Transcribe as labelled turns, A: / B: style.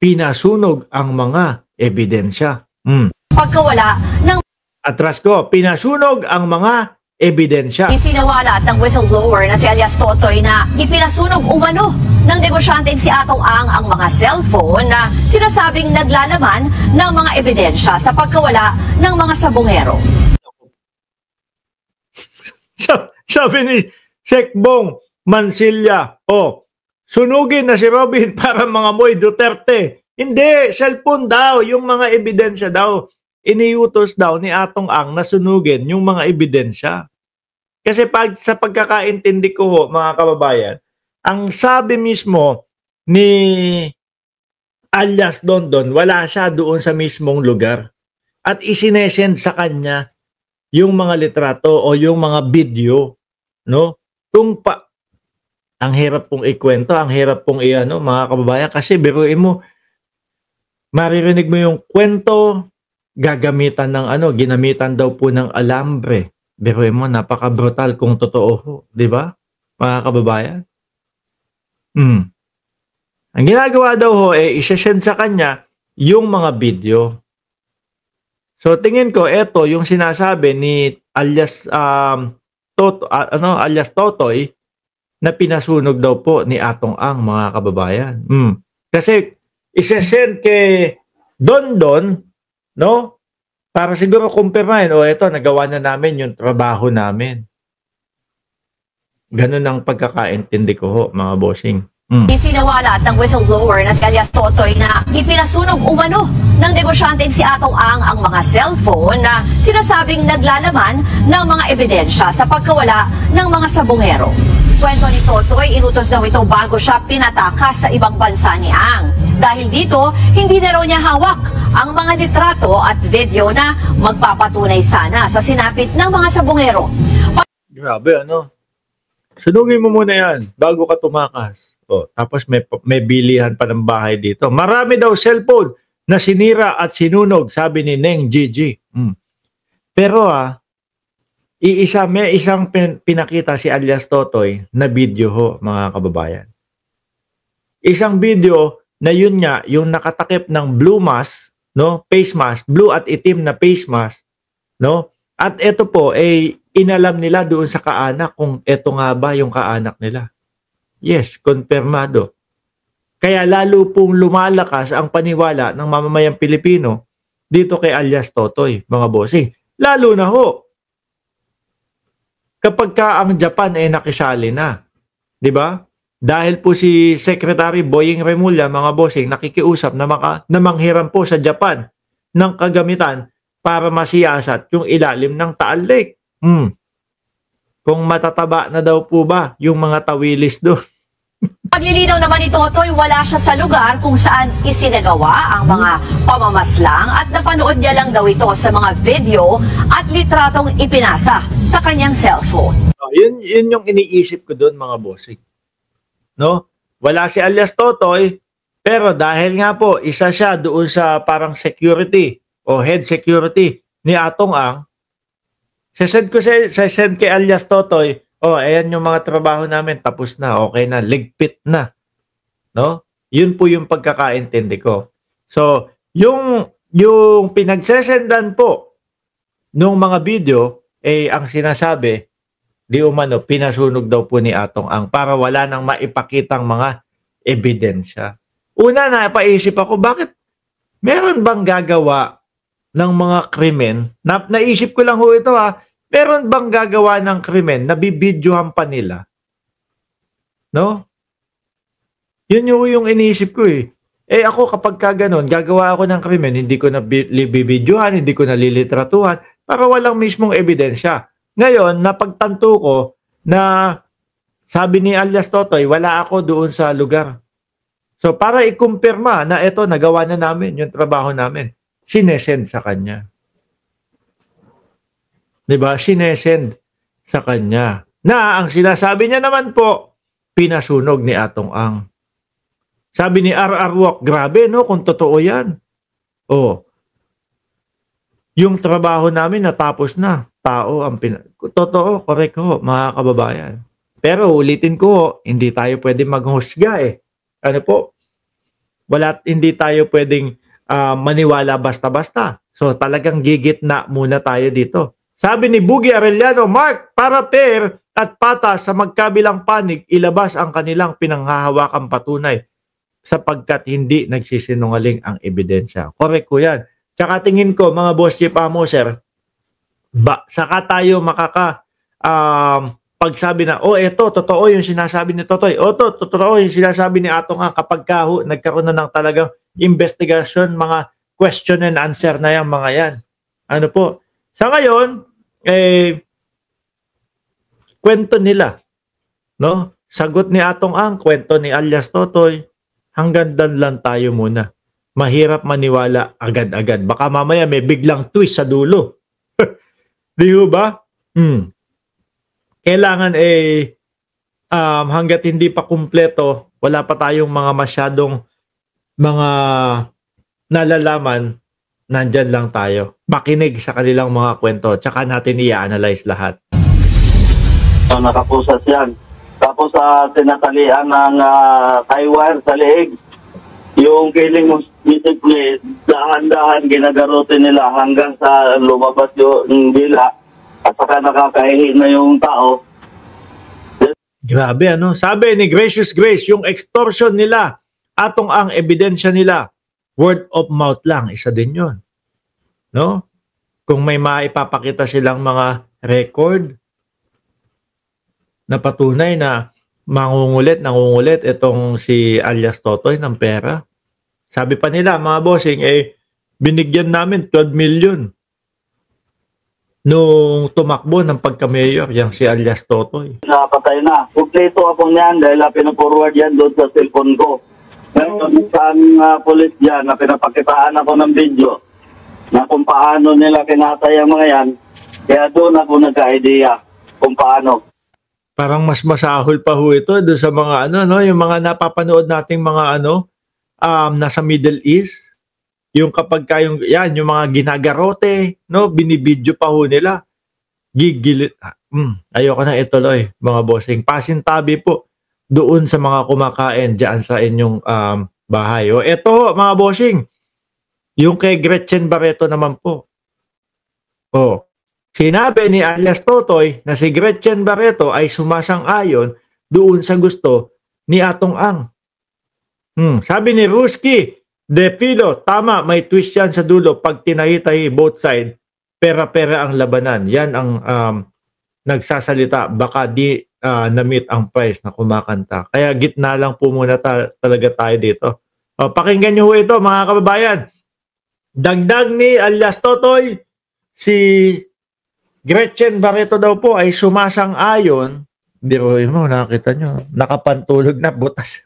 A: pinasunog ang mga ebidensya.
B: Pagkawala ng
A: Atras ko, pinasunog ang mga ebidensya.
B: isinawalat ng whistleblower na si alias Totoy na ipinasunog umano ng negosyanteng si Atong ang mga cellphone na sinasabing naglalaman ng mga ebidensya sa pagkawala ng mga sabongero.
A: Sabi ni Sekbong Mansilla, sunugin na si Robin para mga Moy Duterte. Hindi, cellphone daw, yung mga ebidensya daw. Iniutos daw ni Atong Ang na sunugin yung mga ebidensya. Kasi sa pagkakaintindi ko ho, mga kababayan, ang sabi mismo ni alias Dondon, wala siya doon sa mismong lugar. At isinesend sa kanya yung mga litrato o yung mga video, no? Ang hirap pong ikwento, ang hirap pong mga kababayan, kasi biruin mo, maririnig mo yung kwento, gagamitan ng ginamitan daw po ng alambre. Biruin mo, napaka-brutal kung totoo ho, di ba? Mga kababayan. Ang ginagawa daw ho, isesend sa kanya yung mga video. So tingin ko, eto yung sinasabi ni alias alias Totoy na pinasunog daw po ni Atong Ang, mga kababayan. Kasi isesend kay Dondon, no? Para siguro kumpirmahin, eto, nagawa na namin yung trabaho namin. Ganun ang pagkakaintindi ko ho, mga bossing.
B: Isinawalat ng whistleblower na si alias Totoy na ipinasunog umano ng negosyanteng si Atong ang mga cellphone na sinasabing naglalaman ng mga ebidensya sa pagkawala ng mga sabongero. Kwento ni Totoy, inutos daw ito bago siya pinatakas sa ibang bansa ni Ang. Dahil dito, hindi na raw niya hawak ang mga litrato at video na magpapatunay sana sa sinapit ng mga sabongero.
A: Grabe, sunugin mo muna yan bago ka tumakas. Tapos may bilihan pa ng bahay dito. Marami daw cellphone na sinira at sinunog, sabi ni Neng Gigi. Pero may isang pinakita si alias Totoy na video ho, mga kababayan. Isang video na yun nga, yung nakatakip ng blue mask, no? Face mask, blue at itim na face mask, no? At ito po, inalam nila doon sa kaanak kung ito nga ba yung kaanak nila. Yes, konfirmado. Kaya lalo pong lumalakas ang paniwala ng mamamayang Pilipino dito kay alias Totoy, mga bossing. Lalo na ho, kapag ang Japan ay nakisali na. Di ba? Dahil po si Secretary Boying Remulla, mga bossing, nakikiusap na manghiram po sa Japan ng kagamitan para masiyasat yung ilalim ng Taal Lake. Kung matataba na daw po ba yung mga tawilis doon.
B: Paglilinaw naman ni Totoy, wala siya sa lugar kung saan isinagawa ang mga pamamaslang at napanood niya lang daw ito sa mga video at litratong ipinasa sa kanyang cellphone.
A: Yun yung iniisip ko doon, mga bossing. No? Wala si alias Totoy, pero dahil nga po, isa siya doon sa parang security o head security ni Atong Ang, send kay alias Totoy, ayan yung mga trabaho namin, tapos na, okay na, ligpit na. No? Yun po yung pagkakaintindi ko. So, yung pinagsesendan po nung mga video, ang sinasabi, di umano, pinasunog daw po ni Atong Ang para wala nang maipakitang mga ebidensya. Una, napaisip ako, bakit meron bang gagawa ng mga krimen? Naisip ko lang ho ito meron bang gagawa ng krimen na bibidyohan pa nila? No? Yun yung iniisip ko ako kapag gano'n, gagawa ako ng krimen, hindi ko na bibidyohan, hindi ko na lilitratuhan para walang mismong ebidensya. Ngayon, napagtanto ko na sabi ni alias Totoy, wala ako doon sa lugar. So, para ikumpirma na ito, nagawa na namin yung trabaho namin, sinesend sa kanya. Diba? Sinesend sa kanya. Na ang sinasabi niya naman po, pinasunog ni Atong Ang. Sabi ni R.R. Wok, grabe no, kung totoo yan. Yung trabaho namin natapos na. Tao ang totoo, correct ho, mga kababayan. Pero ulitin ko, hindi tayo pwede maghusga Ano po? hindi tayo pwedeng maniwala basta-basta. So talagang gigitna muna tayo dito. Sabi ni Buggy Arellano, Mark, para fair at patas sa magkabilang panig, ilabas ang kanilang pinanghahawakang patunay sapagkat hindi nagsisinungaling ang ebidensya. Correct ko yan. Tsaka tingin ko, mga boss chief amo, sir, saka tayo pagsabi na, eto, totoo yung sinasabi ni Totoy. Totoo yung sinasabi ni Atong kapag nagkaroon na ng talagang investigation, mga question and answer na yan, mga yan. Ano po? Sa ngayon, kwento nila, no? Sagot ni Atong kwento ni alias Totoy, hanggang doon lang tayo muna. Mahirap maniwala agad-agad. Baka mamaya may biglang twist sa dulo. Di ba? Kailangan hanggat hindi pa kumpleto, wala pa tayong mga masyadong mga nalalaman, nandyan lang tayo. Makinig sa kanilang mga kwento, tsaka natin i-analyze lahat.
C: So, nakapusas yan. Tapos tinatalian ng tie-wire sa leeg. Yung killing musically, dahan-dahan ginagarote nila hanggang sa lumabas yung dila at saka nakakahihi na yung tao.
A: Grabe, ano? Sabi ni Gracious Grace, yung extortion nila, Atong ebidensya nila, word of mouth lang, isa din yun. No? Kung may maipapakita silang mga record na patunay na nangungulit itong si alias Totoy ng pera. Sabi pa nila, mga bossing, binigyan namin 12 million nung tumakbo ng pagka-mayor, yang si alias Totoy.
C: Nakapatay na. Kumpleto ako niyan dahil pinaforward yan doon sa cellphone ko. Ngayon, saan police yan na pinapakitaan ako ng video na kung paano nila kinatay ang mga yan, kaya doon ako nagka-idea kung paano.
A: Parang mas masahol pa ho ito doon sa mga yung mga napapanood nating mga nasa Middle East, yung kapag yung mga ginagarote, no, binibidyo pa ho nila. Gigilit. Ayoko na ituloy, mga bossing. Pasintabi po doon sa mga kumakain diyan sa inyong bahay. Eto, mga bossing, yung kay Gretchen Barreto naman po. Sinabi ni alias Totoy na si Gretchen Barreto ay sumasang-ayon doon sa gusto ni Atong Ang. Sabi ni Ruski De Filo, tama, may twist yan sa dulo pag tinahi-tahi both side, pera-pera ang labanan. Yan ang nagsasalita, baka di na-meet ang price na kumakanta. Kaya gitna lang po muna talaga tayo dito. Pakinggan nyo ito, mga kababayan. Dagdag ni alias Totoy, si Gretchen Barreto daw po ay sumasang-ayon. Biruin mo, nakita nyo, nakapantulog na butas.